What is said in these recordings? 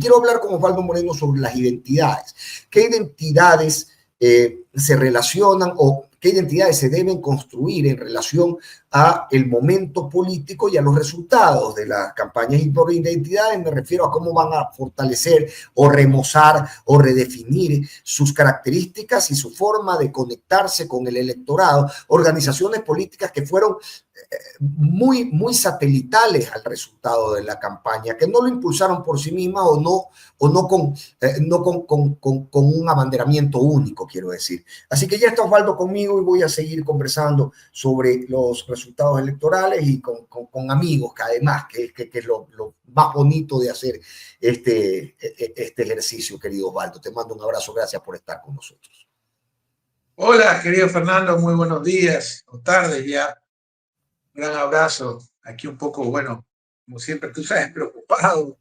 Quiero hablar con Osvaldo Moreno sobre las identidades. ¿Qué identidades se relacionan o qué identidades se deben construir en relación a el momento político y a los resultados de las campañas? Y por identidades me refiero a cómo van a fortalecer o remozar o redefinir sus características y su forma de conectarse con el electorado. Organizaciones políticas que fueron muy satelitales al resultado de la campaña, que no lo impulsaron por sí mismas o no con un abanderamiento único, quiero decir. Así que ya está Osvaldo conmigo y voy a seguir conversando sobre los resultados electorales y con amigos, que además, que es lo más bonito de hacer este ejercicio, querido Osvaldo. Te mando un abrazo, gracias por estar con nosotros. Hola, querido Fernando, muy buenos días o tardes ya. Un gran abrazo. Aquí un poco, bueno, como siempre, tú sabes, preocupado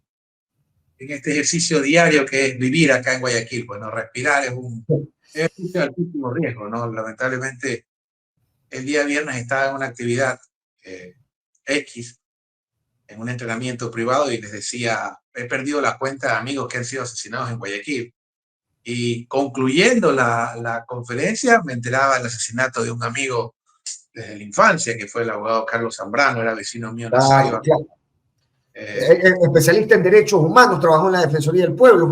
en este ejercicio diario que es vivir acá en Guayaquil. Bueno, respirar es un ejercicio de altísimo riesgo, ¿no? Lamentablemente, el día viernes estaba en una actividad X, en un entrenamiento privado, y les decía, he perdido la cuenta de amigos que han sido asesinados en Guayaquil. Y concluyendo la conferencia, me enteraba del asesinato de un amigo desde la infancia, que fue el abogado Carlos Zambrano, era vecino mío en la Ceiba. Claro. Especialista en derechos humanos, trabajó en la Defensoría del Pueblo,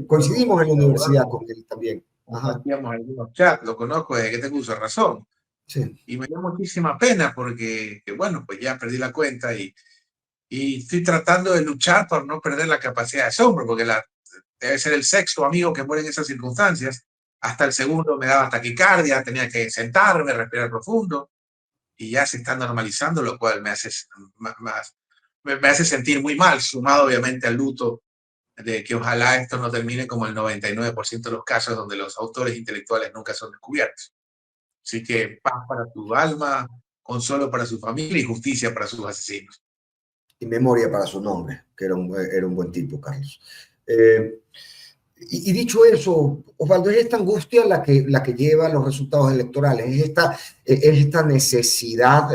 coincidimos en la universidad con él también. Compartíamos algunos chats, lo conozco desde que tengo uso de razón. Sí. Y me dio muchísima pena porque, bueno, pues ya perdí la cuenta y estoy tratando de luchar por no perder la capacidad de asombro, porque debe ser el sexto amigo que muere en esas circunstancias. Hasta el segundo me daba taquicardia, tenía que sentarme, respirar profundo, y ya se está normalizando, lo cual me hace sentir muy mal, sumado obviamente al luto de que ojalá esto no termine como el 99% de los casos donde los autores intelectuales nunca son descubiertos. Así que paz para tu alma, consuelo para su familia y justicia para sus asesinos. Y memoria para su nombre, que era un buen tipo, Carlos. Y dicho eso, Osvaldo, es esta angustia la que lleva a los resultados electorales, es esta necesidad,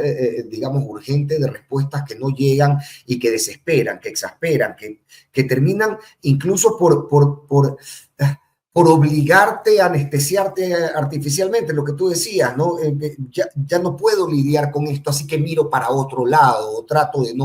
digamos, urgente de respuestas que no llegan y que desesperan, que exasperan, que terminan incluso por obligarte a anestesiarte artificialmente, lo que tú decías, ¿no? Ya no puedo lidiar con esto, así que miro para otro lado, o trato de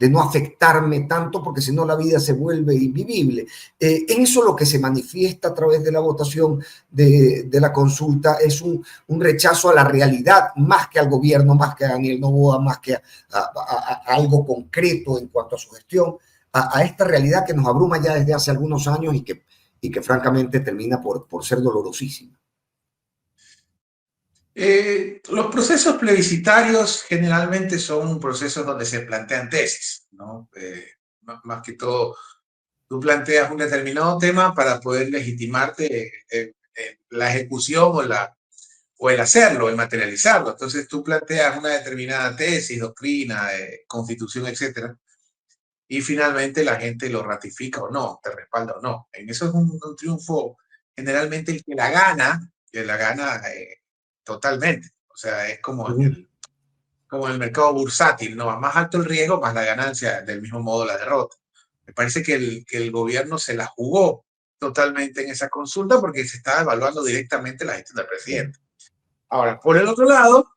no afectarme tanto, porque si no la vida se vuelve invivible. Eso lo que se manifiesta a través de la votación de la consulta es un rechazo a la realidad, más que al gobierno, más que a Daniel Noboa, más que a algo concreto en cuanto a su gestión, a esta realidad que nos abruma ya desde hace algunos años y que francamente termina por ser dolorosísima. Los procesos plebiscitarios generalmente son procesos donde se plantean tesis, ¿no? Más que todo, tú planteas un determinado tema para poder legitimarte la ejecución o el hacerlo, el materializarlo. Entonces tú planteas una determinada tesis, doctrina, constitución, etcétera, y finalmente la gente lo ratifica o no, te respalda o no. En eso es un triunfo generalmente el que la gana totalmente. O sea, es como en el mercado bursátil, ¿no? A más alto el riesgo, más la ganancia, del mismo modo la derrota. Me parece que el gobierno se la jugó totalmente en esa consulta porque se estaba evaluando directamente la gestión del presidente. Ahora, por el otro lado,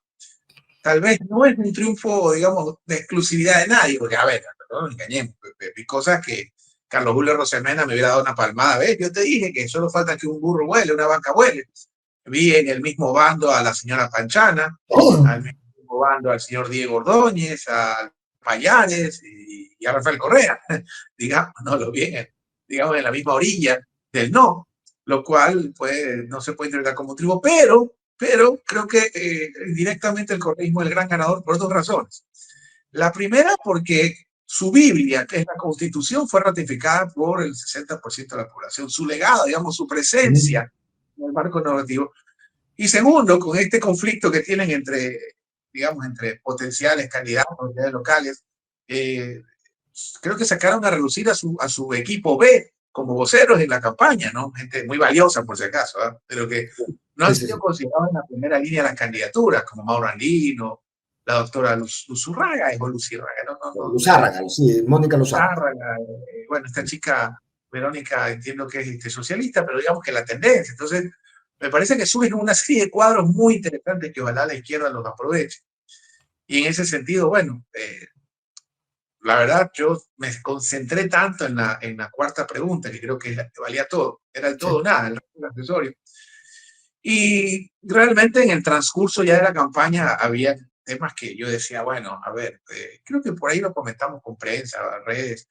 tal vez no es un triunfo, digamos, de exclusividad de nadie, porque, a ver, no nos engañemos, vi cosas que Carlos Julio Rosemena me hubiera dado una palmada. ¿Ves? Yo te dije que solo falta que un burro vuele, una vaca vuele. Vi en el mismo bando a la señora Panchana, al mismo bando al señor Diego Ordóñez, a Payares y a Rafael Correa. Digamos, no lo vi digamos, en la misma orilla del no, lo cual pues, no se puede interpretar como un triunfo, pero creo que directamente el correísmo es el gran ganador por dos razones. La primera, porque su Biblia, que es la Constitución, fue ratificada por el 60% de la población. Su legado, digamos, su presencia en el marco normativo. Y segundo, con este conflicto que tienen entre potenciales candidatos locales, creo que sacaron a relucir a su equipo B como voceros en la campaña, ¿no? Gente muy valiosa, por si acaso, pero que no han sido considerados en la primera línea de las candidaturas, como Mauro Andino, la doctora Luzurraga, o Lucirraga, Luzárraga, sí, Mónica Luzárraga. Luzárraga, bueno, esta chica Verónica entiendo que es socialista, pero digamos que la tendencia. Entonces, me parece que suben una serie de cuadros muy interesantes que ojalá la izquierda los aproveche. Y en ese sentido, bueno, la verdad, yo me concentré tanto en la cuarta pregunta, que creo que valía todo, era el todo o nada, el resto era accesorio. Y realmente en el transcurso ya de la campaña había temas que yo decía, bueno, a ver, creo que por ahí lo comentamos con prensa, redes,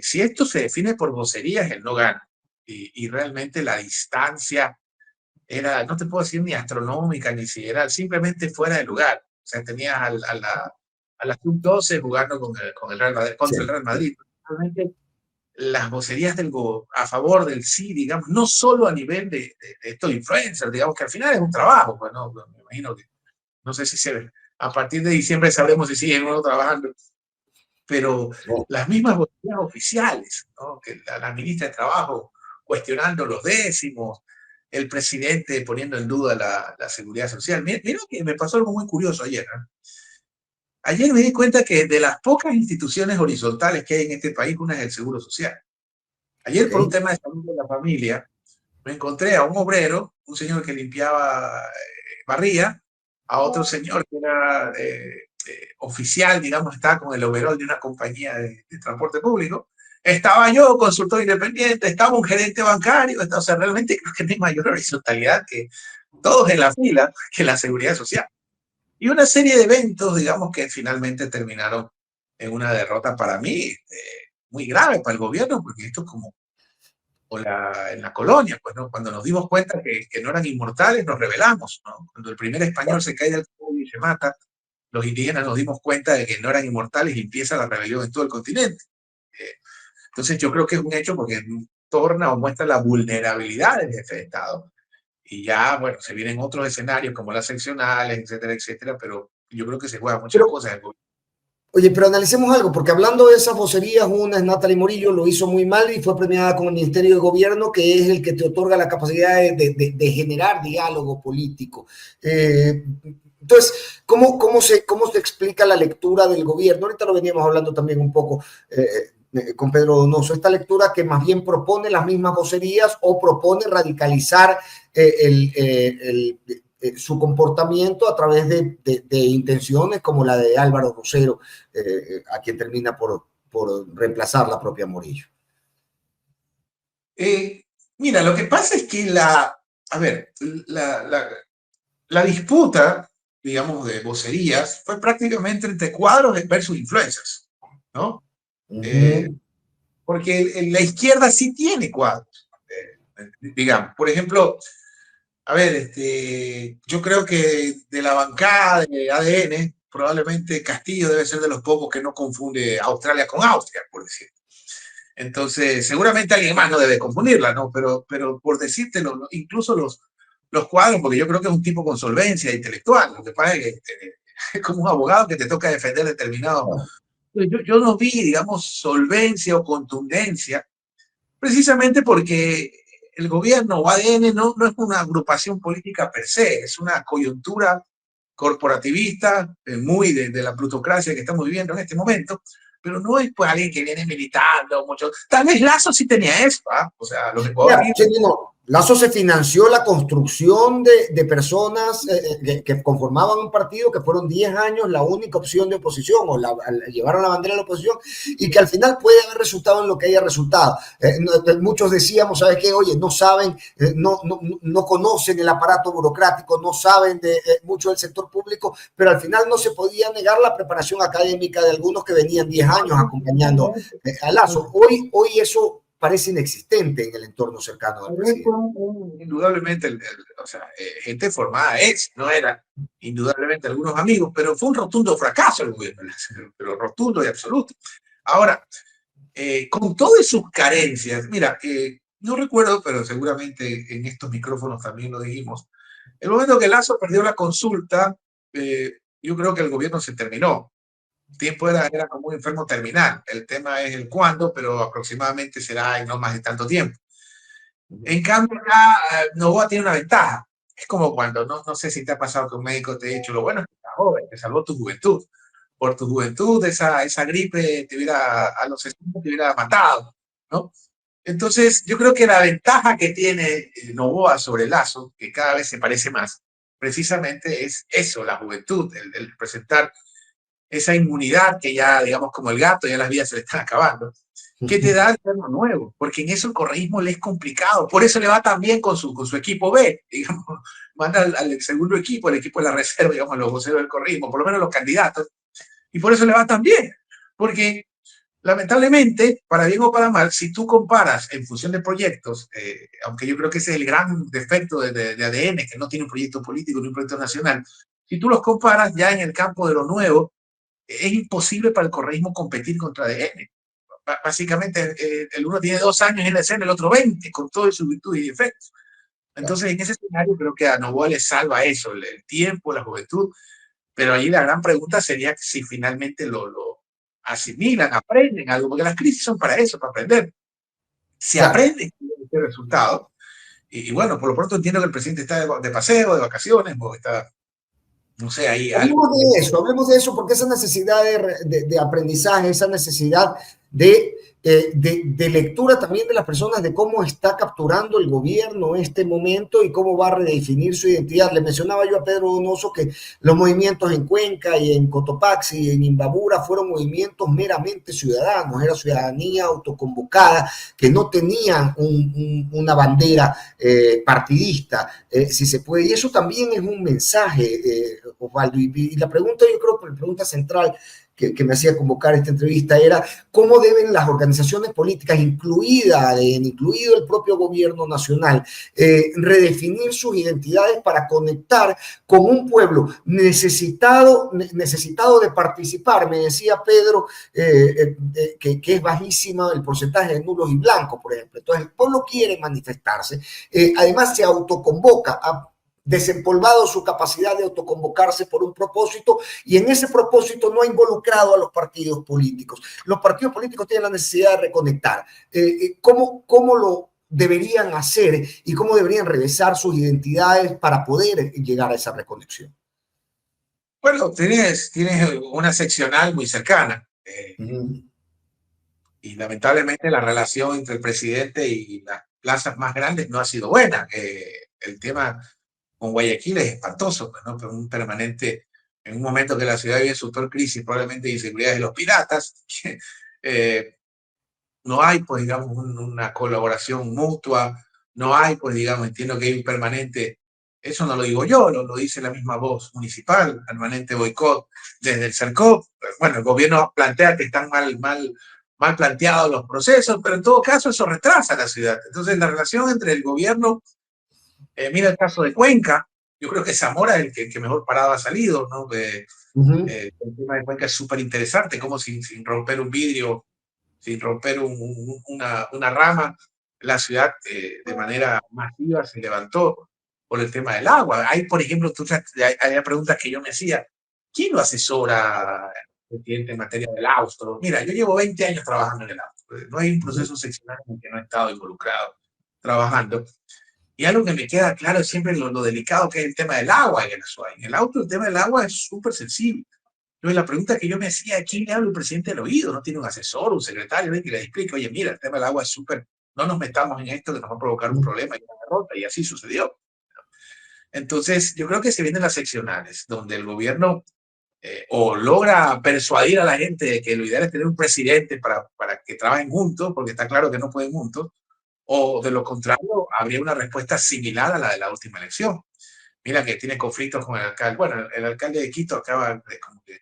si esto se define por vocerías, él no gana. Y realmente la distancia era, no te puedo decir ni astronómica, ni sideral, simplemente fuera de lugar. O sea, tenías a la sub-12 jugando con el Real Madrid, contra el Real Madrid. Realmente las vocerías a favor del sí, digamos, no solo a nivel de estos influencers, digamos que al final es un trabajo, pues no, me imagino que, no sé si a partir de diciembre sabremos si siguen o no trabajando, pero las mismas vocerías oficiales, ¿no? Que la ministra de Trabajo cuestionando los décimos, el presidente poniendo en duda la seguridad social. Mira que me pasó algo muy curioso ayer, ¿no? Ayer me di cuenta que de las pocas instituciones horizontales que hay en este país, una es el Seguro Social. Ayer, por un tema de salud de la familia, me encontré a un obrero, un señor que limpiaba, barría, a otro señor que era oficial, digamos, estaba con el overol de una compañía de transporte público. Estaba yo, consultor independiente, estaba un gerente bancario, o sea, realmente creo que no hay mayor horizontalidad que todos en la fila que la seguridad social. Y una serie de eventos, digamos, que finalmente terminaron en una derrota para mí muy grave para el gobierno, porque esto es como en la colonia, pues, ¿no? Cuando nos dimos cuenta que no eran inmortales, nos rebelamos, ¿no? Cuando el primer español se cae del caballo y se mata, los indígenas nos dimos cuenta de que no eran inmortales y empieza la rebelión en todo el continente. Entonces yo creo que es un hecho porque torna o muestra la vulnerabilidad del jefe de Estado. Y ya, bueno, se vienen otros escenarios como las seccionales, etcétera, etcétera, pero yo creo que se juegan muchas cosas. Oye, pero analicemos algo, porque hablando de esas vocerías, una es Natalie Morillo, lo hizo muy mal y fue premiada con el Ministerio de Gobierno, que es el que te otorga la capacidad de generar diálogo político. Entonces, ¿cómo se explica la lectura del gobierno? Ahorita lo veníamos hablando también un poco con Pedro Donoso, esta lectura que más bien propone las mismas vocerías o propone radicalizar su comportamiento a través de intenciones como la de Álvaro Rosero, a quien termina por reemplazar la propia Morillo. Mira, lo que pasa es que la disputa, digamos, de vocerías fue prácticamente entre cuadros versus influencers, ¿no? Porque la izquierda sí tiene cuadros, digamos. Por ejemplo, a ver, yo creo que de la bancada de ADN, probablemente Castillo debe ser de los pocos que no confunde Australia con Austria, por decirlo. Entonces, seguramente alguien más no debe confundirla, ¿no? Pero por decírtelo, ¿no? Incluso los cuadros, porque yo creo que es un tipo con solvencia intelectual, lo que pasa es que es como un abogado que te toca defender determinado. Yo no vi, digamos, solvencia o contundencia, precisamente porque el gobierno o ADN no es una agrupación política per se, es una coyuntura corporativista, muy de la plutocracia que estamos viviendo en este momento, pero no es pues alguien que viene militando mucho. Tal vez Lazo sí tenía eso, ¿eh? O sea, los Ecuador. Lazo se financió la construcción de personas que conformaban un partido que fueron 10 años la única opción de oposición o llevaron la bandera de la oposición y que al final puede haber resultado en lo que haya resultado. Muchos decíamos, ¿sabes qué? Oye, no saben, no conocen el aparato burocrático, no saben mucho del sector público, pero al final no se podía negar la preparación académica de algunos que venían 10 años acompañando a Lazo. Hoy eso parece inexistente en el entorno cercano del presidente. Indudablemente, o sea, gente formada no era indudablemente algunos amigos, pero fue un rotundo fracaso el gobierno, pero rotundo y absoluto. Ahora, con todas sus carencias, mira, no recuerdo, pero seguramente en estos micrófonos también lo dijimos, el momento que Lazo perdió la consulta, yo creo que el gobierno se terminó. El tiempo era como un enfermo terminal. El tema es el cuándo, pero aproximadamente será en no más de tanto tiempo. En cambio, acá Noboa tiene una ventaja. Es como cuando, no sé si te ha pasado que un médico te ha dicho, lo bueno es que joven, te salvó tu juventud. Por tu juventud, esa gripe a los 60 te hubiera matado, ¿no? Entonces, yo creo que la ventaja que tiene Noboa sobre Lasso, que cada vez se parece más, precisamente es eso, la juventud, el presentar esa inmunidad que ya, digamos, como el gato, ya las vidas se le están acabando, que te da el terreno nuevo, porque en eso el correísmo le es complicado, por eso le va tan bien con su equipo B, digamos, manda al segundo equipo, el equipo de la reserva, digamos, los voceros del correísmo, por lo menos los candidatos, y por eso le va tan bien, porque lamentablemente, para bien o para mal, si tú comparas en función de proyectos, aunque yo creo que ese es el gran defecto de ADN, que no tiene un proyecto político ni un proyecto nacional, si tú los comparas ya en el campo de lo nuevo, es imposible para el correísmo competir contra ADN. Básicamente, el uno tiene 2 años en la escena, el otro 20, con todas sus virtudes y defectos. Entonces, en ese escenario creo que a Noboa le salva eso, el tiempo, la juventud, pero ahí la gran pregunta sería si finalmente lo asimilan, aprenden algo, porque las crisis son para eso, para aprender. Si Claro. aprenden este resultado, y bueno, por lo pronto entiendo que el presidente está de paseo, de vacaciones, o está, no sé, ahí algo. Hablemos de eso, porque esa necesidad de aprendizaje, esa necesidad de lectura también de las personas, de cómo está capturando el gobierno este momento y cómo va a redefinir su identidad. Le mencionaba yo a Pedro Donoso que los movimientos en Cuenca y en Cotopaxi y en Imbabura fueron movimientos meramente ciudadanos, era ciudadanía autoconvocada, que no tenían una bandera partidista, si se puede. Y eso también es un mensaje, Osvaldo. Y la pregunta, yo creo que la pregunta central que me hacía convocar esta entrevista era cómo deben las organizaciones políticas, incluido el propio gobierno nacional, redefinir sus identidades para conectar con un pueblo necesitado de participar. Me decía Pedro que es bajísima el porcentaje de nulos y blancos, por ejemplo. Entonces el pueblo quiere manifestarse, además se autoconvoca, a desempolvado su capacidad de autoconvocarse por un propósito, y en ese propósito no ha involucrado a los partidos políticos. Los partidos políticos tienen la necesidad de reconectar. ¿Cómo lo deberían hacer y cómo deberían revisar sus identidades para poder llegar a esa reconexión? Bueno, tienes una seccional muy cercana. Y lamentablemente la relación entre el presidente y las plazas más grandes no ha sido buena. El tema con Guayaquil es espantoso, pues, ¿no? Pero un permanente, en un momento que la ciudad vive su peor crisis, probablemente de inseguridad de los piratas, no hay, pues, digamos, una colaboración mutua, no hay, pues, digamos, entiendo que hay un permanente, eso no lo digo yo, lo dice la misma voz municipal, permanente boicot desde el CERCOP. Bueno, el gobierno plantea que están mal planteados los procesos, pero en todo caso eso retrasa la ciudad. Entonces la relación entre el gobierno, mira el caso de Cuenca, yo creo que Zamora es el que mejor parado ha salido, ¿no? El tema de Cuenca es súper interesante, como sin romper un vidrio, sin romper una rama, la ciudad de manera masiva se levantó por el tema del agua. Hay, por ejemplo, hay preguntas que yo me hacía, ¿quién lo asesora en materia del austro? Mira, yo llevo 20 años trabajando en el austro, no hay un proceso seccional en el que no he estado involucrado trabajando. Y algo que me queda claro es siempre lo delicado que es el tema del agua en el Azuay. En el austro el tema del agua es súper sensible. Entonces, la pregunta que yo me hacía, ¿a quién le habla el presidente al oído? ¿No tiene un asesor, un secretario que le explique, oye, mira, el tema del agua es súper, no nos metamos en esto que nos va a provocar un problema y una derrota? Y así sucedió. Entonces, yo creo que se vienen las seccionales, donde el gobierno o logra persuadir a la gente de que lo ideal es tener un presidente para que trabajen juntos, porque está claro que no pueden juntos, o de lo contrario, habría una respuesta similar a la de la última elección. Mira que tiene conflictos con el alcalde. Bueno, el alcalde de Quito acaba de como que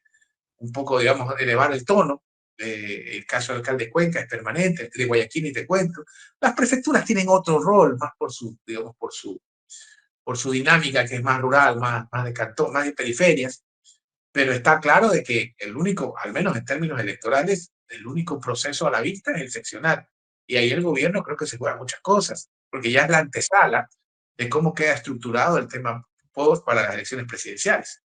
un poco, digamos, elevar el tono. El caso del alcalde de Cuenca es permanente, el de Guayaquil ni te cuento. Las prefecturas tienen otro rol, más por su, digamos, por su dinámica, que es más rural, más de cantón, más de periferias, pero está claro de que el único, al menos en términos electorales, el único proceso a la vista es el seccional. Y ahí el gobierno creo que se juega muchas cosas, porque ya es la antesala de cómo queda estructurado el tema post para las elecciones presidenciales.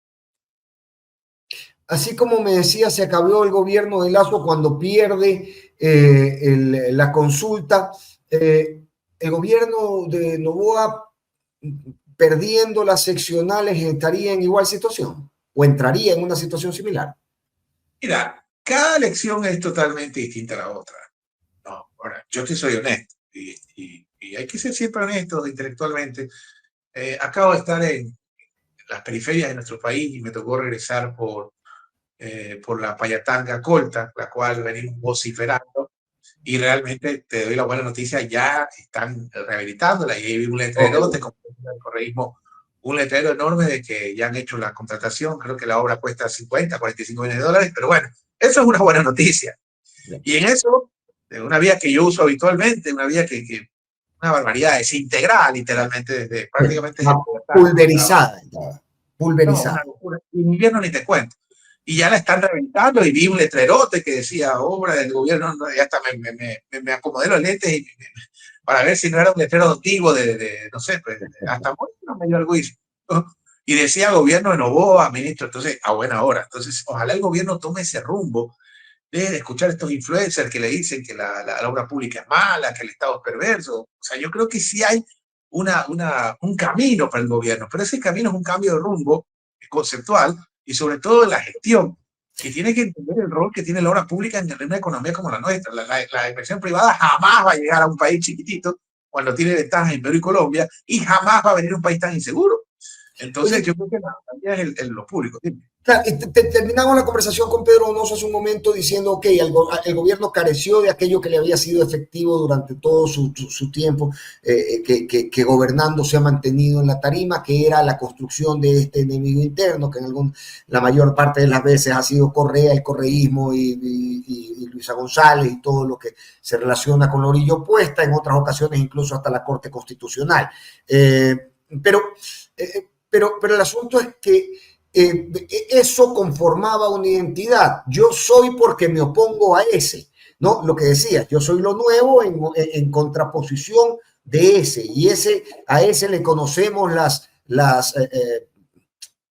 Así como me decía, se acabó el gobierno de Lasso cuando pierde la consulta. El gobierno de Noboa, perdiendo las seccionales, estaría en igual situación. o entraría en una situación similar? Mira, cada elección es totalmente distinta a la otra. No, ahora, yo te soy honesto y hay que ser siempre honestos intelectualmente. Acabo de estar en las periferias de nuestro país y me tocó regresar por la Payatanga Colta, la cual venimos vociferando, y realmente te doy la buena noticia, ya están rehabilitándola, y ahí vi un letrero, te comento el correísmo, un letrero enorme de que ya han hecho la contratación, creo que la obra cuesta 50, 45 millones de dólares, pero bueno, eso es una buena noticia. Y en eso, una vía que yo uso habitualmente, una vía una barbaridad, desintegrada literalmente, desde prácticamente desde Pulverizada. no, una Pulverizada. locura. Y en invierno ni te cuento. Y ya la están reventando y vi un letrerote que decía obra del gobierno, no, ya hasta me acomodé los lentes para ver si no era un letrero antiguo no sé, pues, hasta no me dio algo hizo, ¿no? Y decía gobierno de Novoa, ministro, entonces a buena hora. Entonces, ojalá el gobierno tome ese rumbo de escuchar a estos influencers que le dicen que la obra pública es mala, que el Estado es perverso. O sea, yo creo que sí hay un camino para el gobierno, pero ese camino es un cambio de rumbo conceptual y sobre todo en la gestión, que tiene que entender el rol que tiene la obra pública en una economía como la nuestra. La inversión privada jamás va a llegar a un país chiquitito cuando tiene ventajas en Perú y Colombia, y jamás va a venir a un país tan inseguro. Entonces, Oye, yo creo que la realidad es lo público. claro, terminamos la conversación con Pedro Donoso hace un momento diciendo, ok, el gobierno careció de aquello que le había sido efectivo durante todo su tiempo, que gobernando se ha mantenido en la tarima, que era la construcción de este enemigo interno, que la mayor parte de las veces ha sido Correa, el correísmo y Luisa González y todo lo que se relaciona con la orilla opuesta, en otras ocasiones incluso hasta la Corte Constitucional. Pero el asunto es que eso conformaba una identidad. Yo soy porque me opongo a ese, ¿no? Lo que decía, yo soy lo nuevo en contraposición de ese, y a ese le conocemos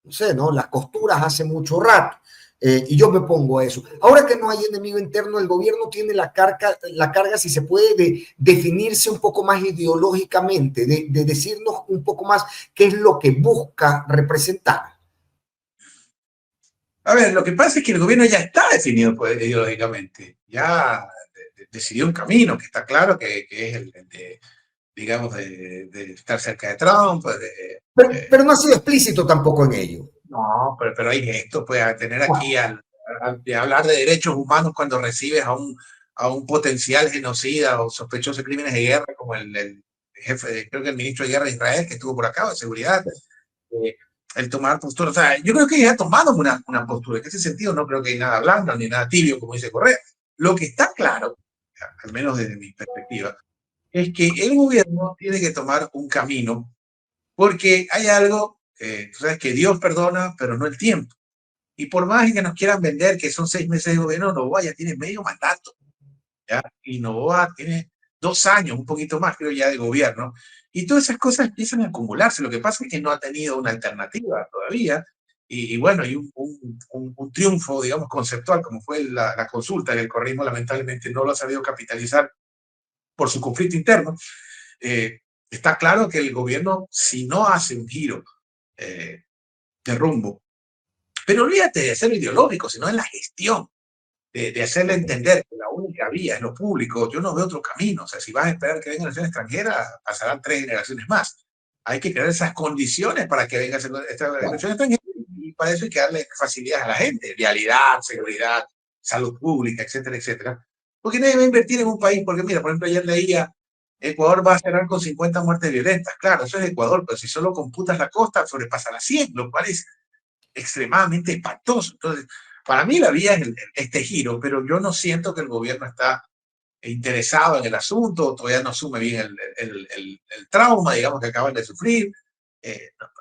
no sé, ¿no? Las costuras hace mucho rato. Y yo me pongo a eso. Ahora que no hay enemigo interno, el gobierno tiene la carga, si se puede, de definirse un poco más ideológicamente, de decirnos un poco más qué es lo que busca representar. A ver, lo que pasa es que el gobierno ya está definido pues, ideológicamente, ya decidió un camino que está claro que es el de, digamos, de estar cerca de Trump. Pero no ha sido explícito tampoco en ello. No, pero hay esto, pues, a tener aquí de hablar de derechos humanos cuando recibes a un potencial genocida o sospechoso de crímenes de guerra, como el jefe, creo que el ministro de Guerra de Israel, que estuvo por acá, de seguridad. Eh, el tomar postura, o sea, yo creo que ya ha tomado una postura, en ese sentido no creo que hay nada blando ni nada tibio, como dice Correa. Lo que está claro, al menos desde mi perspectiva, es que el gobierno tiene que tomar un camino, porque hay algo, tú sabes que Dios perdona, pero no el tiempo. Y por más que nos quieran vender que son 6 meses de gobierno, Novoa ya tiene medio mandato, ¿ya? Y Novoa tiene 2 años, un poquito más creo ya de gobierno, y todas esas cosas empiezan a acumularse. Lo que pasa es que no ha tenido una alternativa todavía, y bueno, y un triunfo, digamos, conceptual, como fue la consulta, que el correísmo lamentablemente no lo ha sabido capitalizar por su conflicto interno. Está claro que el gobierno, si no hace un giro de rumbo, pero olvídate de ser ideológico, sino en la gestión, de hacerle entender que la única vía es lo público. Yo no veo otro camino. O sea, si vas a esperar que venga la nación extranjera, pasarán 3 generaciones más. Hay que crear esas condiciones para que venga esta nación extranjera, y para eso hay que darle facilidades a la gente, vialidad, seguridad, salud pública, etcétera, etcétera. Porque nadie va a invertir en un país, porque mira, por ejemplo, ayer leía, Ecuador va a cerrar con 50 muertes violentas. Claro, eso es Ecuador, pero si solo computas la costa, sobrepasa las 100, lo cual es extremadamente espantoso. Entonces, para mí la vía es este giro, pero yo no siento que el gobierno está interesado en el asunto, todavía no asume bien el trauma, digamos, que acaban de sufrir.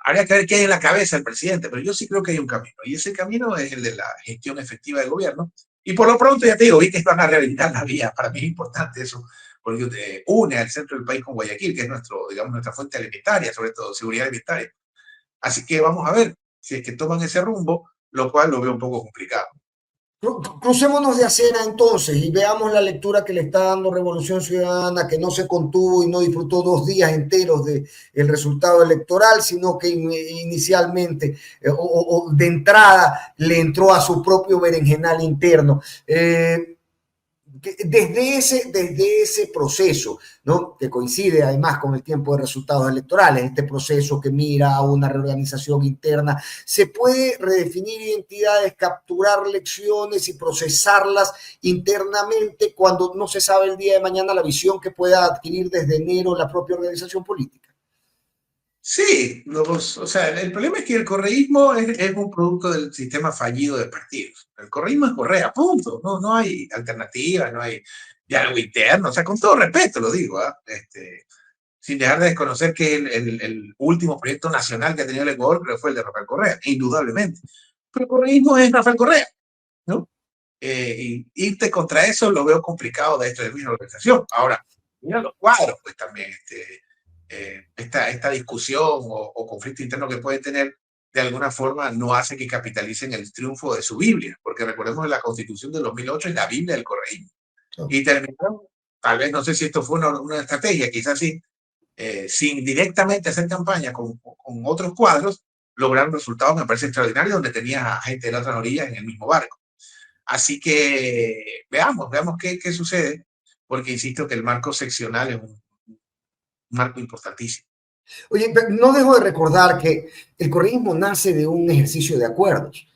Habría que ver qué hay en la cabeza del presidente, pero yo sí creo que hay un camino, y ese camino es el de la gestión efectiva del gobierno. Y por lo pronto, ya te digo, vi que van a rehabilitar la vía. Para mí es importante eso, porque une al centro del país con Guayaquil, que es digamos, nuestra fuente alimentaria, sobre todo seguridad alimentaria. Así que vamos a ver si es que toman ese rumbo, lo cual lo veo un poco complicado. Crucémonos de acera entonces y veamos la lectura que le está dando Revolución Ciudadana, que no se contuvo y no disfrutó 2 días enteros del resultado electoral, sino que inicialmente o de entrada le entró a su propio berenjenal interno. Desde ese proceso, ¿no? Que coincide además con el tiempo de resultados electorales, este proceso que mira a una reorganización interna, se puede redefinir identidades, capturar lecciones y procesarlas internamente cuando no se sabe el día de mañana la visión que pueda adquirir desde enero la propia organización política. Sí, o sea, el problema es que el correísmo es un producto del sistema fallido de partidos. El correísmo es Correa, punto. No hay alternativa, no hay diálogo interno. O sea, con todo respeto lo digo, sin dejar de desconocer que el último proyecto nacional que ha tenido el Ecuador creo fue el de Rafael Correa, indudablemente. Pero el correísmo es Rafael Correa, ¿no? Y irte contra eso lo veo complicado de esta misma organización. Ahora, mira los cuadros, pues también, esta discusión o conflicto interno que puede tener, de alguna forma no hace que capitalicen el triunfo de su Biblia, porque recordemos que la Constitución de 2008 es la Biblia del correísmo. Y terminaron, tal vez, no sé si esto fue una estrategia, quizás sí, sin directamente hacer campaña con otros cuadros, lograron resultados, me parece, extraordinarios, donde tenías a gente de la otra orilla en el mismo barco. Así que veamos qué sucede, porque insisto que el marco seccional es un marco importantísimo. Oye, no dejo de recordar que el correísmo nace de un ejercicio de acuerdos.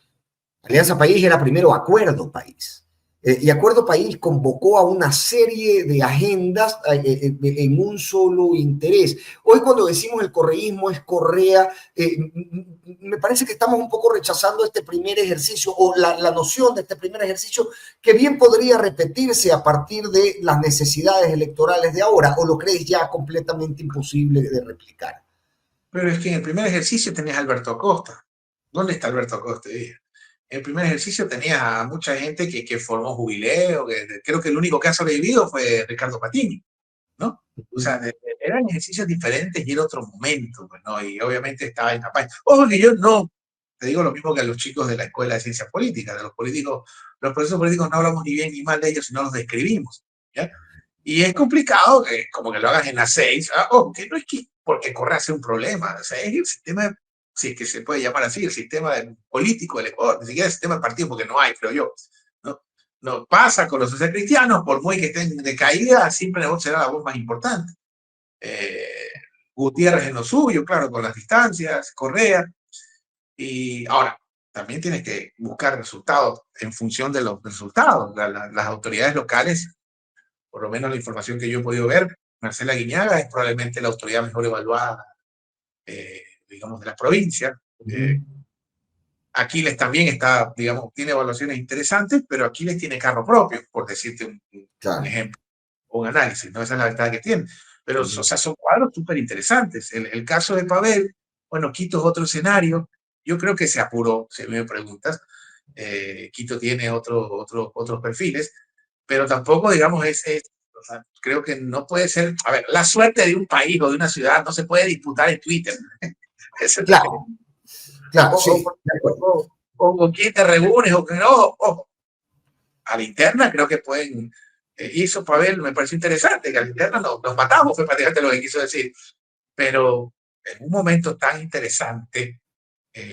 Alianza País era primero Acuerdo País. Y Acuerdo País convocó a una serie de agendas en un solo interés. Hoy cuando decimos el correísmo es Correa, me parece que estamos un poco rechazando este primer ejercicio o la noción de este primer ejercicio que bien podría repetirse a partir de las necesidades electorales de ahora, o lo crees ya completamente imposible de replicar. Pero es que en el primer ejercicio tenías a Alberto Acosta. ¿Dónde está Alberto Acosta? En el primer ejercicio tenías a mucha gente que formó Jubileo, creo que el único que ha sobrevivido fue Ricardo Patini, ¿no? O sea, eran ejercicios diferentes y era otro momento, pues, ¿no? Y obviamente estaba en campaña. Ojo que yo no, te digo lo mismo que a los chicos de la Escuela de Ciencias Políticas, de los políticos, los procesos políticos no hablamos ni bien ni mal de ellos, sino los describimos, ¿ya? Y es complicado que como que lo hagas en las 6, que no es que porque Correa sea un problema, o sea, es el sistema, si es que se puede llamar así, el sistema político del Ecuador, ni siquiera el sistema de partido, porque no hay, creo yo. No pasa con los socialcristianos, por muy que estén de caída, siempre será la voz más importante. Gutiérrez en lo suyo, claro, con las distancias, Correa. Y ahora, también tienes que buscar resultados en función de los resultados. Las autoridades locales, por lo menos la información que yo he podido ver, Marcela Guiñaga es probablemente la autoridad mejor evaluada, digamos, de la provincia. Aquiles también está, digamos, tiene evaluaciones interesantes, pero Aquiles tiene carro propio, por decirte un ejemplo, o un análisis, ¿no? Esa es la ventaja que tiene. Pero, o sea, son cuadros súper interesantes. El caso de Pavel, bueno, Quito es otro escenario. Yo creo que se apuró, si me preguntas. Quito tiene otros perfiles, pero tampoco, digamos, o sea, creo que no puede ser, a ver, la suerte de un país o de una ciudad no se puede disputar en Twitter. Claro, claro, sí. O con quién te reúnes, o que no, a la interna creo que pueden, hizo Pavel, me pareció interesante, que a la interna nos matamos, fue prácticamente lo que quiso decir, pero en un momento tan interesante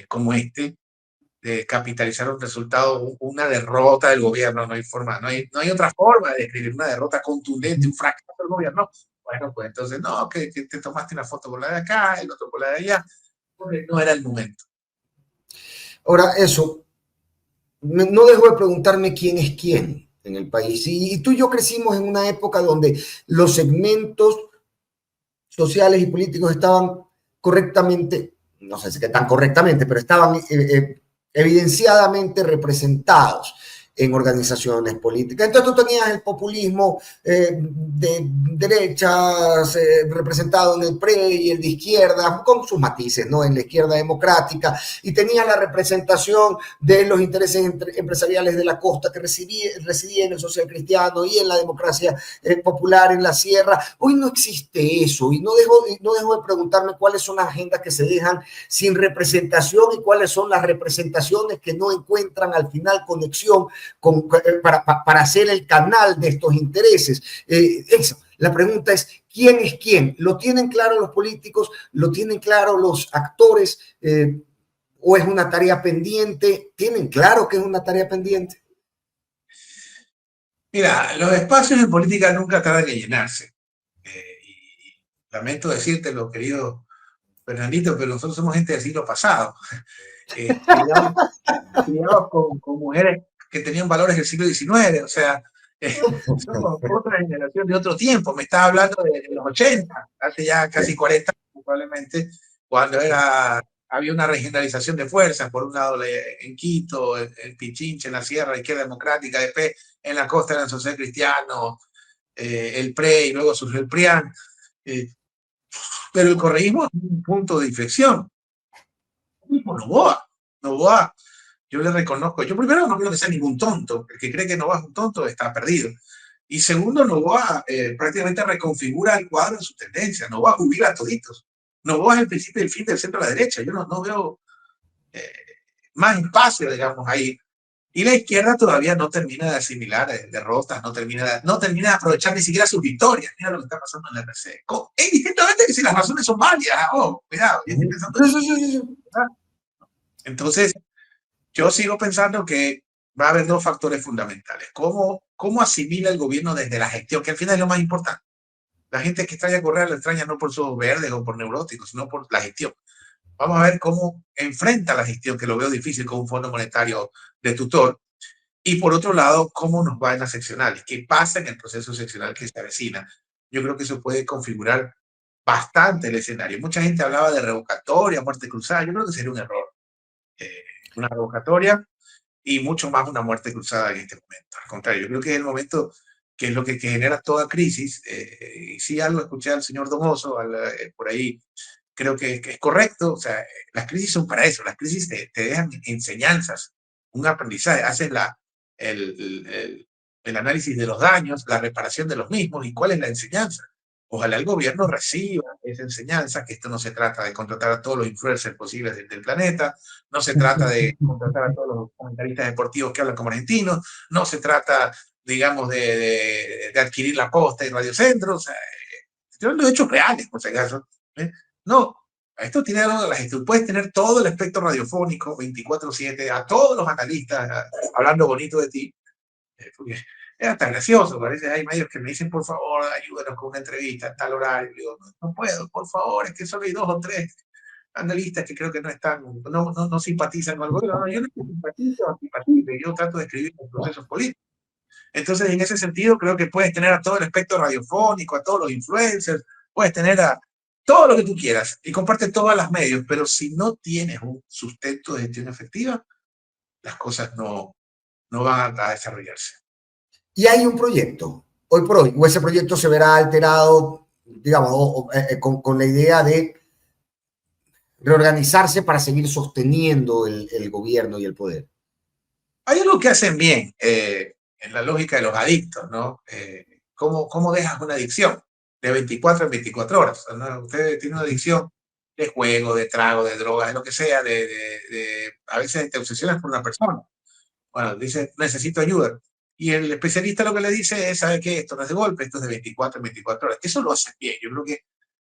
como este, de capitalizar un resultado, una derrota del gobierno, no hay forma, no hay otra forma de describir una derrota contundente, un fracaso del gobierno. Bueno, pues entonces, no, que te tomaste una foto con la de acá, el otro con la de allá, porque no era el momento. Ahora, eso, no dejo de preguntarme quién es quién en el país. Y tú y yo crecimos en una época donde los segmentos sociales y políticos estaban correctamente, no sé si que tan correctamente, pero estaban evidenciadamente representados en organizaciones políticas. Entonces tú tenías el populismo de derechas representado en el PRE y el de izquierda, con sus matices, ¿no? En la izquierda democrática, y tenías la representación de los intereses empresariales de la costa que residía en el social cristiano y en la democracia popular en la sierra. Hoy no existe eso, y no dejo de preguntarme cuáles son las agendas que se dejan sin representación y cuáles son las representaciones que no encuentran al final conexión para hacer el canal de estos intereses. Eso. La pregunta es, ¿quién es quién? ¿Lo tienen claro los políticos? ¿Lo tienen claro los actores? ¿O es una tarea pendiente? ¿Tienen claro que es una tarea pendiente? Mira, los espacios en política nunca tardan en llenarse. Y lamento decírtelo, querido Fernandito, pero nosotros somos gente del siglo pasado. Criados con mujeres que tenían valores del siglo XIX, o sea, somos otra generación de otro tiempo. Me estás hablando de los 80, hace ya casi 40 años, probablemente, cuando había una regionalización de fuerzas, por un lado en Quito, en Pichinche, en la Sierra, Izquierda Democrática, después en la costa eran Social Cristiano, el PRE y luego surgió el PRIAN. Pero el correísmo es un punto de inflexión. Noboa, yo le reconozco. Yo primero no creo que sea ningún tonto. El que cree que Noboa es un tonto está perdido. Y segundo, Noboa prácticamente reconfigura el cuadro en su tendencia. Noboa jubila a toditos. Noboa es el principio y el fin del centro de la derecha. Yo no veo más espacio, digamos, ahí. Y la izquierda todavía no termina de asimilar derrotas, no termina de aprovechar ni siquiera sus victorias. Mira lo que está pasando en la RC. Indistintamente que si las razones son válidas, cuidado, yo estoy pensando. Entonces, yo sigo pensando que va a haber dos factores fundamentales. ¿Cómo asimila el gobierno desde la gestión? Que al final es lo más importante. La gente que extraña Correa lo extraña no por sus verdes o por neuróticos, sino por la gestión. Vamos a ver cómo enfrenta la gestión, que lo veo difícil con un fondo monetario de tutor. Y por otro lado, cómo nos va en las seccionales, qué pasa en el proceso seccional que se avecina. Yo creo que eso puede configurar bastante el escenario. Mucha gente hablaba de revocatoria, muerte cruzada. Yo creo que sería un error. Una revocatoria y mucho más una muerte cruzada en este momento. Al contrario, yo creo que es el momento que es lo que genera toda crisis. Y sí, algo escuché al señor Domoso por ahí, creo que es correcto. O sea, las crisis son para eso. Las crisis te dejan enseñanzas, un aprendizaje. Haces el análisis de los daños, la reparación de los mismos y cuál es la enseñanza. Ojalá el gobierno reciba esa enseñanza, que esto no se trata de contratar a todos los influencers posibles del planeta, no se trata de contratar a todos los comentaristas deportivos que hablan como argentinos, no se trata, digamos, de adquirir la Posta y Radio Centro, o sea, estoy hablando de hechos reales, por si acaso. No, esto tiene algo de la gestión. Puedes tener todo el espectro radiofónico 24/7, a todos los analistas hablando bonito de ti, porque es hasta gracioso. Parece hay medios que me dicen, por favor, ayúdanos con una entrevista en tal horario. Yo, no puedo, por favor, es que solo hay 2 o 3 analistas que creo que no simpatizan con el gobierno. No, yo no simpatizo o simpatizo, yo trato de escribir los procesos políticos. Entonces, en ese sentido, creo que puedes tener a todo el espectro radiofónico, a todos los influencers, puedes tener a todo lo que tú quieras y comparte todas las medios, pero si no tienes un sustento de gestión efectiva, las cosas no van a desarrollarse. Y hay un proyecto, hoy por hoy, o ese proyecto se verá alterado, digamos, con la idea de reorganizarse para seguir sosteniendo el gobierno y el poder. Hay algo que hacen bien en la lógica de los adictos, ¿no? ¿Cómo dejas una adicción? De 24 en 24 horas. ¿No? Usted tiene una adicción de juego, de trago, de droga, de lo que sea, a veces te obsesionas por una persona. Bueno, dice, necesito ayuda. Y el especialista lo que le dice es, ¿sabe qué? Esto no es de golpe, esto es de 24 en 24 horas. Eso lo hacen bien. Yo creo que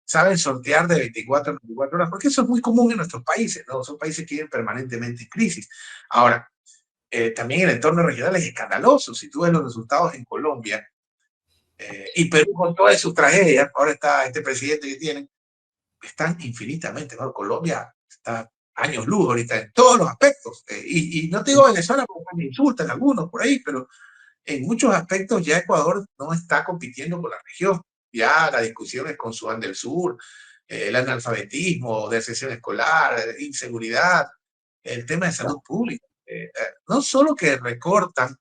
saben sortear de 24 en 24 horas, porque eso es muy común en nuestros países, ¿no? Son países que viven permanentemente en crisis. Ahora, también el entorno regional es escandaloso. Si tú ves los resultados en Colombia y Perú con todas sus tragedias, ahora está este presidente que tienen, están infinitamente, ¿no? Colombia está años luz ahorita en todos los aspectos. Y no te digo Venezuela porque me insultan algunos por ahí, pero en muchos aspectos ya Ecuador no está compitiendo con la región. Ya la discusión es con Sudán del Sur, el analfabetismo, deserción escolar, inseguridad, el tema de salud pública. No solo que recortan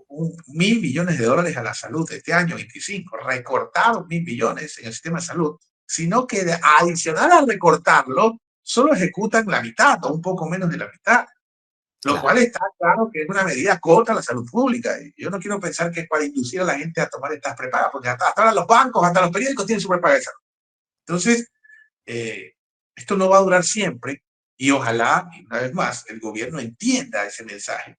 1.000 millones de dólares a la salud este año 25, recortaron 1.000 millones en el sistema de salud, sino que adicional a recortarlo, solo ejecutan la mitad o un poco menos de la mitad, lo cual está claro que es una medida contra la salud pública. Yo no quiero pensar que es para inducir a la gente a tomar estas prepagas, porque hasta ahora los bancos, hasta los periódicos tienen su prepaga de salud. Entonces, esto no va a durar siempre y ojalá, y una vez más, el gobierno entienda ese mensaje,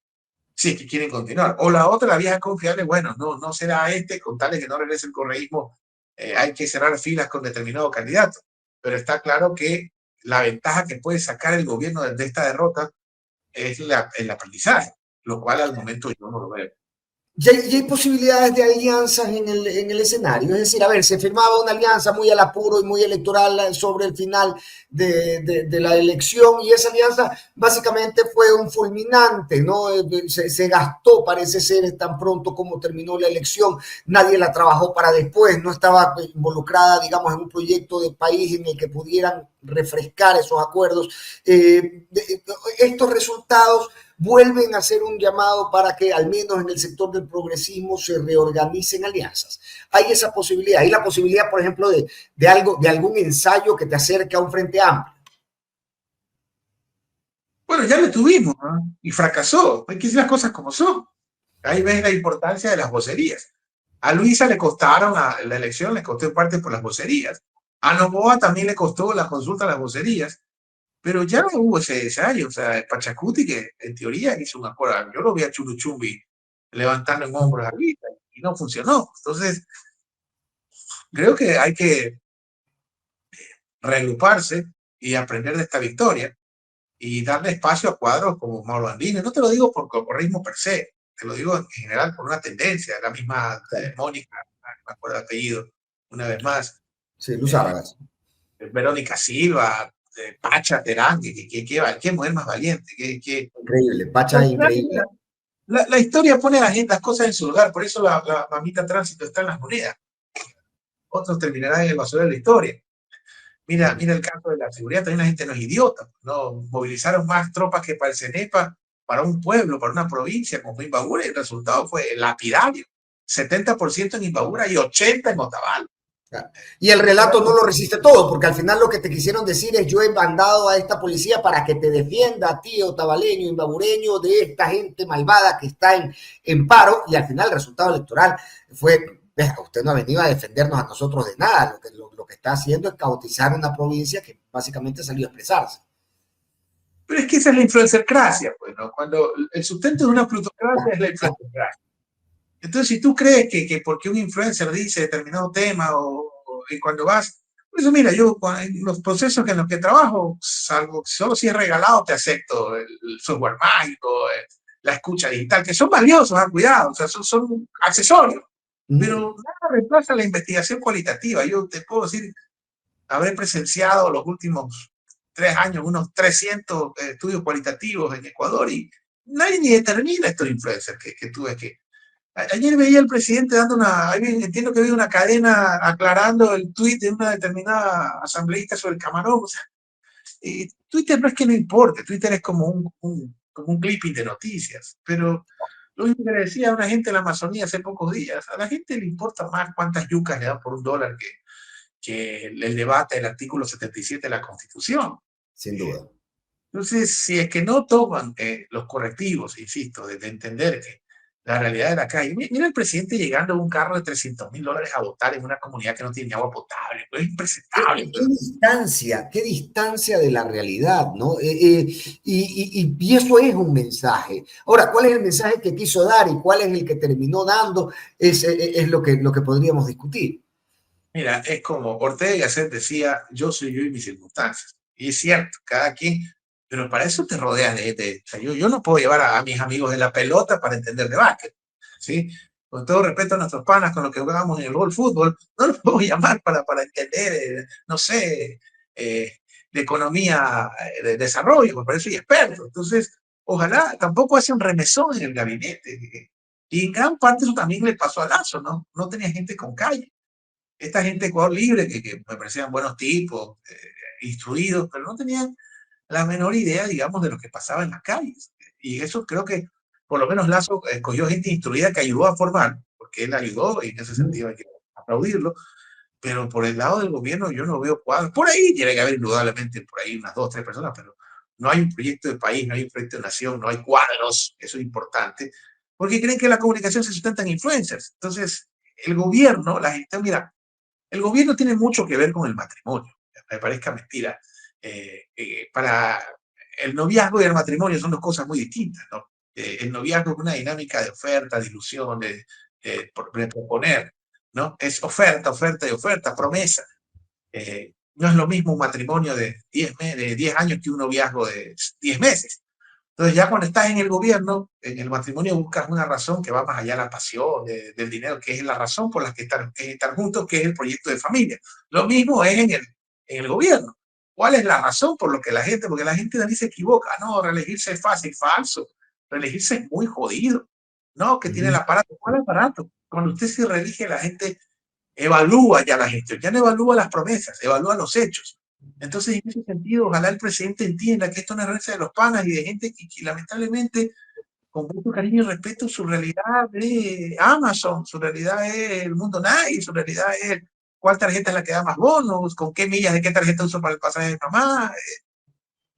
si es que quieren continuar. O la otra, la vieja confiable, bueno, no será con tal de que no regrese el correísmo, hay que cerrar filas con determinado candidato. Pero está claro que la ventaja que puede sacar el gobierno de esta derrota es el aprendizaje, lo cual al momento yo no lo veo. Ya hay posibilidades de alianzas en el escenario. Es decir, a ver, se firmaba una alianza muy al apuro y muy electoral sobre el final de la elección y esa alianza básicamente fue un fulminante, ¿no? Se gastó, parece ser, tan pronto como terminó la elección. Nadie la trabajó para después, no estaba involucrada, digamos, en un proyecto de país en el que pudieran refrescar esos acuerdos. Estos resultados vuelven a hacer un llamado para que al menos en el sector del progresismo se reorganicen alianzas. Hay esa posibilidad, hay la posibilidad, por ejemplo, de algún ensayo que te acerque a un frente amplio. Bueno, ya lo tuvimos, ¿no? Y fracasó. Hay que decir las cosas como son. Ahí ves la importancia de las vocerías. A Luisa le costaron la elección, le costó en parte por las vocerías. A Novoa también le costó la consulta a las vocerías. Pero ya no hubo ese ensayo. O sea, Pachacuti, que en teoría hizo un acuerdo, yo lo vi a Churuchumbi levantando en hombros a Luisa y no funcionó. Entonces, creo que hay que reagruparse y aprender de esta victoria y darle espacio a cuadros como Mauro Andino. No te lo digo por correísmo per se, te lo digo en general por una tendencia. La misma Mónica, no me acuerdo el apellido, una vez más. Sí, Luz Aragaz. Verónica Silva, Pacha Terán, qué mujer más valiente. Increíble, Pacha es increíble. La historia pone las cosas en su lugar, por eso la mamita tránsito está en las monedas. Otros terminarán en el basurero de la historia. Mira el caso de la seguridad, también la gente no es idiota, ¿no? Movilizaron más tropas que para el CENEPA, para un pueblo, para una provincia como Imbabura, y el resultado fue lapidario. 70% en Imbabura y 80% en Otavalo. Y el relato no lo resiste todo, porque al final lo que te quisieron decir es: yo he mandado a esta policía para que te defienda a ti, otavaleño, imbabureño, de esta gente malvada que está en paro, y al final el resultado electoral fue: usted no ha venido a defendernos a nosotros de nada, lo que está haciendo es caotizar una provincia que básicamente salió a expresarse. Pero es que esa es la influencercracia, pues, ¿no? Cuando el sustento de una plutocracia es la influencercracia. Entonces, si tú crees que porque un influencer dice determinado tema y cuando vas, por eso mira, yo en los procesos en los que trabajo, salvo solo si es regalado, te acepto el software mágico, la escucha digital, que son valiosos, cuidado, o sea, son accesorios, pero nada reemplaza la investigación cualitativa. Yo te puedo decir, habré presenciado los últimos 3 años unos 300 estudios cualitativos en Ecuador y nadie ni determina estos influencers que tú ves que ayer veía al presidente dando entiendo que había una cadena aclarando el tuit de una determinada asambleísta sobre el camarón. O sea, Twitter no es que no importe, Twitter es como un clipping de noticias, pero lo mismo que le decía a una gente en la Amazonía hace pocos días, a la gente le importa más cuántas yucas le dan por $1 que el debate del artículo 77 de la Constitución. Sin duda. Entonces, si es que no toman los correctivos, insisto, de entender que la realidad de la calle. Mira el presidente llegando en un carro de $300.000 a votar en una comunidad que no tiene agua potable. Es impresentable. Qué distancia de la realidad, ¿no? Y eso es un mensaje. Ahora, ¿cuál es el mensaje que quiso dar y cuál es el que terminó dando? Es lo que podríamos discutir. Mira, es como Ortega y Gasset decía: yo soy yo y mis circunstancias. Y es cierto, cada quien, pero para eso te rodeas o sea, yo no puedo llevar a mis amigos de la pelota para entender de básquet, ¿sí? Con todo respeto a nuestros panas con los que jugamos en el gol fútbol, no los puedo llamar para entender, no sé, de economía, de desarrollo, porque para eso soy experto. Entonces, ojalá tampoco hace un remesón en el gabinete. Y en gran parte eso también le pasó a Lazo, ¿no? No tenía gente con calle. Esta gente de Ecuador Libre, que me parecían buenos tipos, instruidos, pero no tenían la menor idea, digamos, de lo que pasaba en las calles. Y eso creo que, por lo menos Lazo escogió gente instruida que ayudó a formar, porque él ayudó y en ese sentido hay que aplaudirlo, pero por el lado del gobierno yo no veo cuadros. Por ahí tiene que haber indudablemente por ahí unas 2 o 3 personas, pero no hay un proyecto de país, no hay un proyecto de nación, no hay cuadros, eso es importante, porque creen que la comunicación se sustenta en influencers. Entonces, el gobierno, la gente, mira, el gobierno tiene mucho que ver con el matrimonio, me parezca mentira. Para el noviazgo y el matrimonio son 2 cosas muy distintas, ¿no? el noviazgo es una dinámica de oferta, de ilusión, de proponer, ¿no? Es oferta, oferta y oferta, promesa. No es lo mismo un matrimonio de 10 años que un noviazgo de 10 meses. Entonces ya cuando estás en el gobierno, en el matrimonio buscas una razón que va más allá de la pasión, del dinero, que es la razón por la que estar juntos, que es el proyecto de familia. Lo mismo es en el gobierno. ¿Cuál es la razón por lo que la gente, porque la gente también se equivoca? No, reelegirse es fácil, falso. Reelegirse es muy jodido. No, que tiene el aparato. ¿Cuál aparato? Cuando usted se reelige, la gente evalúa ya la gestión, ya no evalúa las promesas, evalúa los hechos. Entonces, en ese sentido, ojalá el presidente entienda que esto no es herencia de los panas y de gente que lamentablemente, con mucho cariño y respeto, su realidad es Amazon, su realidad es el mundo Nike, su realidad es cuál tarjeta es la que da más bonos, con qué millas de qué tarjeta uso para el pasaje de mamá.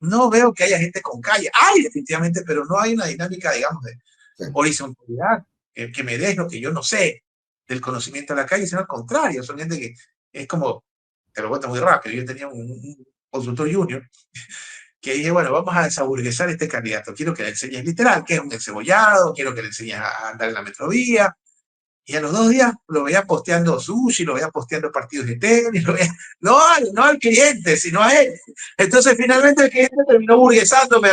No veo que haya gente con calle. Hay definitivamente, pero no hay una dinámica, digamos, de horizontalidad que me dé lo que yo no sé del conocimiento de la calle, sino al contrario. Son gente que es como, te lo cuento muy rápido, yo tenía un consultor junior que dije, bueno, vamos a desaburguesar este candidato. Quiero que le enseñes literal, que es un encebollado, quiero que le enseñes a andar en la metrovía. Y a los 2 días lo veía posteando sushi, lo veía posteando partidos de tenis, no al cliente, sino a él. Entonces finalmente el cliente terminó burguesándome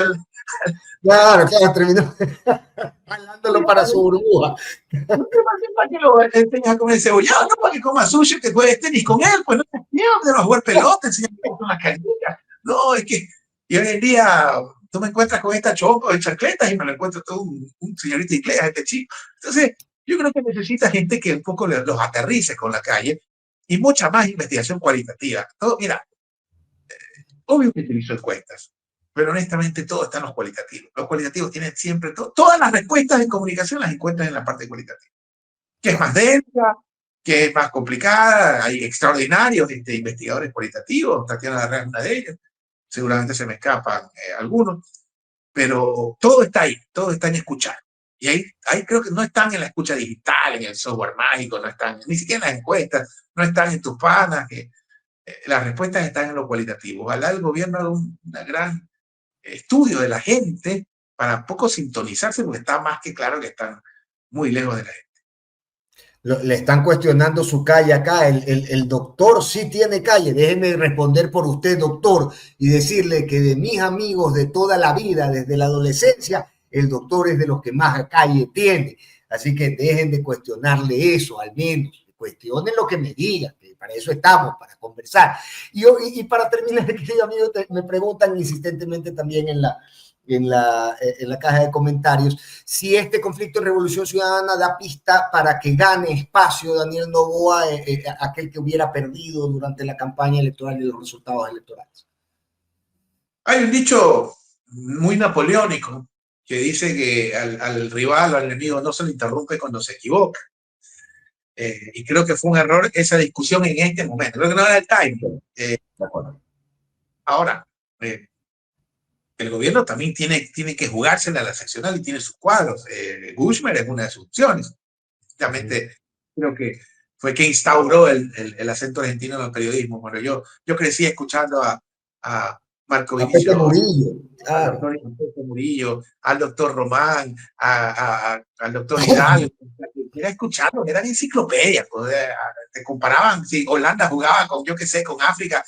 Claro, terminó jalándolo para su burbuja. ¿Para qué lo enseñas a comer cebollado? No para que coma sushi, que juegues tenis con él, pues no te pierdes, no a jugar pelota, enseñas con las canicas. No, es que y hoy en día tú me encuentras con esta chompa de chancletas y me lo encuentro todo un señorito inglés, este chico. Entonces, yo creo que necesita gente que un poco los aterrice con la calle y mucha más investigación cualitativa. Todo, mira, obvio que utilizo encuestas, pero honestamente todo está en los cualitativos. Los cualitativos tienen siempre todas las respuestas en comunicación las encuentran en la parte cualitativa, que es más densa, que es más complicada. Hay extraordinarios investigadores cualitativos, Tatiana Larrea es una de ellos, seguramente se me escapan algunos, pero todo está ahí, todo está en escuchar. Y ahí creo que no están en la escucha digital, en el software mágico, no están, ni siquiera en las encuestas, no están en tus panas, que las respuestas están en lo cualitativo. Ojalá el gobierno haga un gran estudio de la gente para poco sintonizarse, porque está más que claro que están muy lejos de la gente. Le están cuestionando su calle acá. El doctor sí tiene calle. Déjeme responder por usted, doctor, y decirle que de mis amigos de toda la vida, desde la adolescencia, el doctor es de los que más calle tiene. Así que dejen de cuestionarle eso, al menos. Cuestionen lo que me digan, que para eso estamos, para conversar. Y para terminar, querido amigo, me preguntan insistentemente también en la caja de comentarios, si este conflicto en Revolución Ciudadana da pista para que gane espacio Daniel Noboa, aquel que hubiera perdido durante la campaña electoral y los resultados electorales. Hay un dicho muy napoleónico que dice que al rival o al enemigo no se le interrumpe cuando se equivoca. Y creo que fue un error esa discusión en este momento. Creo que no era el time. Ahora, el gobierno también tiene que jugársela a la seccional y tiene sus cuadros. Gushmer es una de sus opciones. Realmente creo que fue que instauró el acento argentino en el periodismo. Bueno, yo crecí escuchando a Marco Vinicio Murillo, al doctor Murillo, al doctor Román, al doctor Hidalgo. Era escuchando, eran enciclopedias. Pues, te comparaban, si Holanda jugaba con, yo qué sé, con África,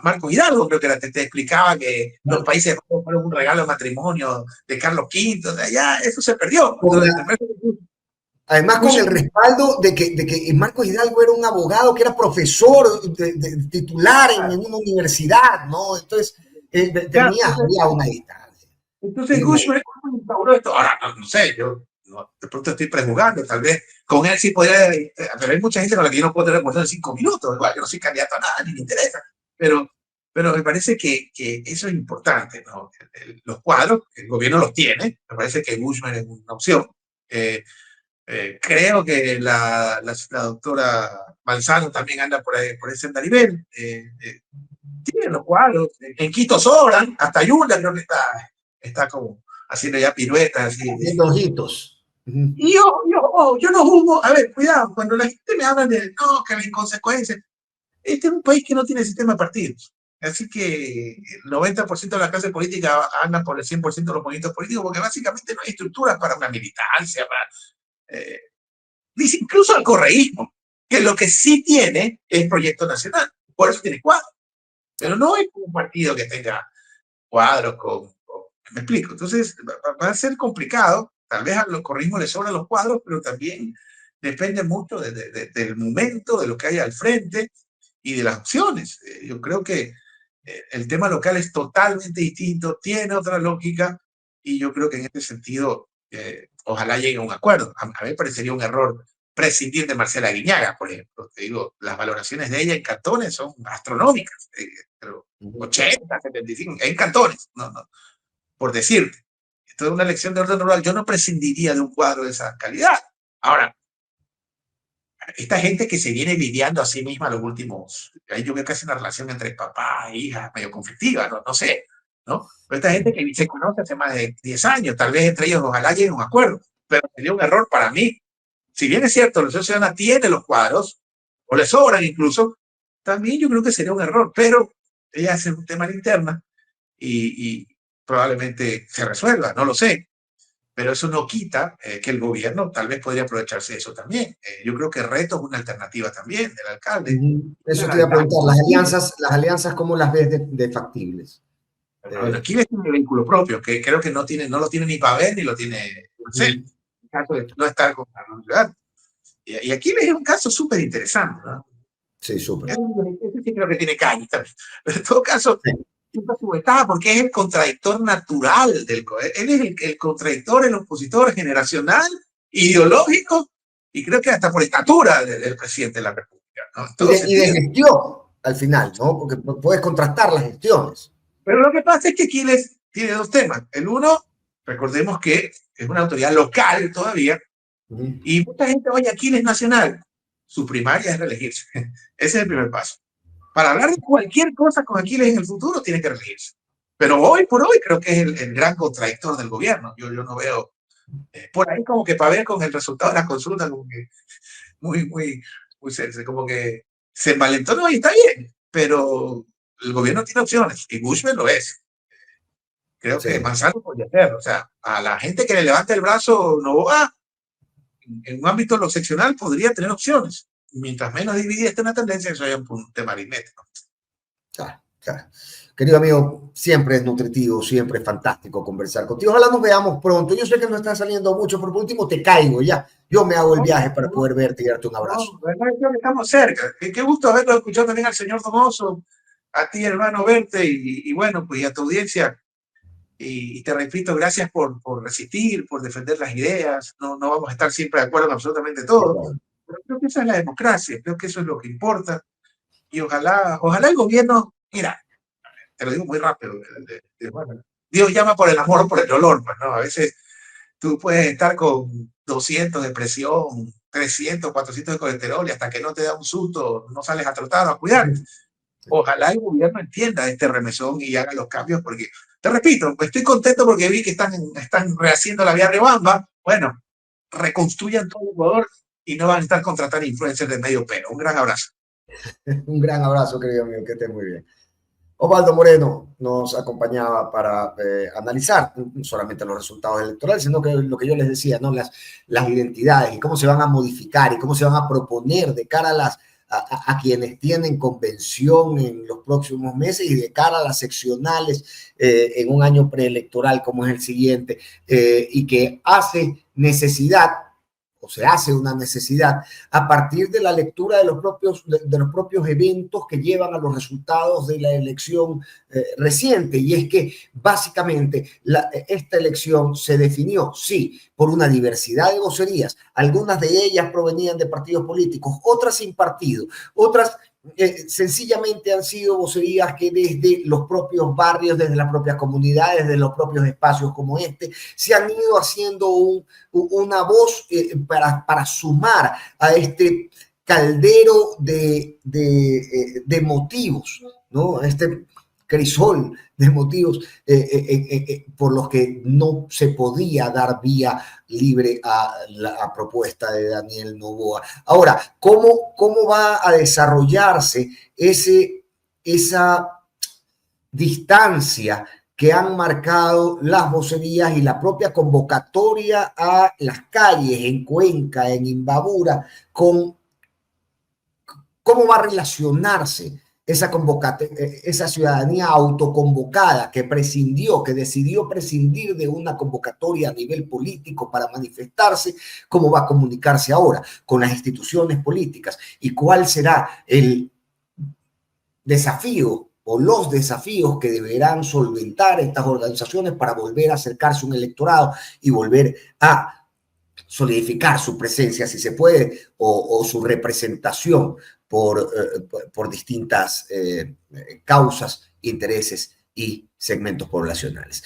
Marco Hidalgo creo que te explicaba que los Países Bajos fueron un regalo de matrimonio de Carlos V, o sea, ya eso se perdió. Además, con el respaldo de que Marcos Hidalgo era un abogado que era profesor titular en una universidad, ¿no? Entonces, había una distancia. Entonces, Gushman instauró esto. Ahora, no sé, yo de pronto estoy prejuzgando, tal vez con él sí podría, pero hay mucha gente con la que yo no puedo tener conversación en 5 minutos, igual yo no soy candidato a nada, ni me interesa, pero me parece que eso es importante, ¿no? Los cuadros, el gobierno los tiene, me parece que Gushman es una opción. Creo que la doctora Manzano también anda por ese andarivel. Tiene los cuadros. En Quito sobran, hasta Yula creo que está como haciendo ya piruetas. Haciendo ojitos. Y yo no juzgo. A ver, cuidado, cuando la gente me habla de no, que la inconsecuencia. Este es un país que no tiene sistema de partidos. Así que el 90% de la clase política anda por el 100% de los movimientos políticos, porque básicamente no hay estructuras para una militancia, dice incluso al correísmo, que lo que sí tiene es proyecto nacional, por eso tiene cuadros, pero no es un partido que tenga cuadros me explico. Entonces va a ser complicado, tal vez a los correísmos les sobran los cuadros, pero también depende mucho del momento, de lo que hay al frente y de las opciones. Yo creo que el tema local es totalmente distinto, tiene otra lógica, y yo creo que en este sentido ojalá llegue a un acuerdo. A mí me parecería un error prescindir de Marcela Guiñaga, por ejemplo. Te digo, las valoraciones de ella en cantones son astronómicas, pero 80, 75, en cantones, no, por decirte. Esto es una elección de orden rural, yo no prescindiría de un cuadro de esa calidad. Ahora, esta gente que se viene lidiando a sí misma los últimos, ahí yo veo casi una relación entre papá e hija medio conflictiva, no sé, ¿no? Pero esta gente que se conoce hace más de 10 años, tal vez entre ellos ojalá lleguen a un acuerdo, pero sería un error para mí. Si bien es cierto, la Sociedad Ciudadana tiene los cuadros, o le sobran incluso, también yo creo que sería un error, pero ella hace un tema interna y probablemente se resuelva, no lo sé. Pero eso no quita que el gobierno tal vez podría aprovecharse de eso también. Yo creo que Reto es una alternativa también del alcalde. Eso te iba a preguntar, las alianzas, ¿cómo las ves de factibles? Bueno, aquí le tiene vehículo propio, que creo que no lo tiene ni Pavel ni lo tiene Marcel, en caso de no estar con la ciudad. Y aquí es un caso súper interesante, ¿no? Sí, súper. Ese sí creo que tiene caña también. Pero en todo caso, siempre subestada porque es el contradictor natural él es el contradictor, el opositor generacional, ideológico, y creo que hasta por estatura del presidente de la República, ¿no? Y de gestión, al final, ¿no? Porque puedes contrastar las gestiones. Pero lo que pasa es que Aquiles tiene dos temas. El uno, recordemos que es una autoridad local todavía, y mucha gente, oye, Aquiles nacional. Su primaria es reelegirse. Ese es el primer paso. Para hablar de cualquier cosa con Aquiles en el futuro, tiene que reelegirse. Pero hoy por hoy creo que es el gran contradictor del gobierno. Yo no veo por ahí como que para ver con el resultado de la consulta, como que muy como que se envalentonó y está bien, pero el gobierno tiene opciones y Bushman lo es. Creo que Manzano podría hacerlo. O sea, a la gente que le levante el brazo Novoa, en un ámbito lo seccional, podría tener opciones. Mientras menos dividida esté una tendencia, eso es un tema aritmético. Claro. Querido amigo, siempre es nutritivo, siempre es fantástico conversar contigo. Ojalá nos veamos pronto. Yo sé que no estás saliendo mucho, pero por último te caigo ya. Yo me hago el viaje para poder verte y darte un abrazo. Creo que estamos cerca. Qué gusto haberlo escuchado también al señor Donoso, a ti, hermano, verte y bueno, pues y a tu audiencia. Y te repito, gracias por resistir, por defender las ideas. No vamos a estar siempre de acuerdo en absolutamente todo. Pero creo que esa es la democracia, creo que eso es lo que importa. Y ojalá el gobierno, mira, te lo digo muy rápido, Dios llama por el amor, por el olor, pues, ¿no? A veces tú puedes estar con 200 de presión, 300, 400 de colesterol y hasta que no te da un susto, no sales a trotar o a cuidarte. Ojalá el gobierno entienda este remesón y haga los cambios, porque, te repito, estoy contento porque vi que están rehaciendo la vía Riobamba. Bueno, reconstruyan todo Ecuador y no van a estar contratando influencers de medio pelo. Un gran abrazo. Un gran abrazo, querido amigo, que estés muy bien. Osvaldo Moreno nos acompañaba para analizar no solamente los resultados electorales, sino que lo que yo les decía, ¿no? Las identidades y cómo se van a modificar y cómo se van a proponer de cara a quienes tienen convención en los próximos meses y de cara a las seccionales en un año preelectoral como es el siguiente, y que hace necesidad o se hace una necesidad a partir de la lectura de los propios eventos que llevan a los resultados de la elección reciente. Y es que básicamente esta elección se definió, sí, por una diversidad de vocerías. Algunas de ellas provenían de partidos políticos, otras sin partido, otras sencillamente han sido vocerías que desde los propios barrios, desde las propias comunidades, desde los propios espacios como este, se han ido haciendo una voz para sumar a este caldero de motivos, ¿no? Este crisol de motivos por los que no se podía dar vía libre a la propuesta de Daniel Noboa. Ahora, ¿cómo va a desarrollarse esa distancia que han marcado las vocerías y la propia convocatoria a las calles en Cuenca, en Imbabura, con cómo va a relacionarse esa ciudadanía autoconvocada que prescindió, que decidió prescindir de una convocatoria a nivel político para manifestarse, cómo va a comunicarse ahora con las instituciones políticas y cuál será el desafío o los desafíos que deberán solventar estas organizaciones para volver a acercarse a un electorado y volver a solidificar su presencia, si se puede, o su representación por distintas causas, intereses y segmentos poblacionales.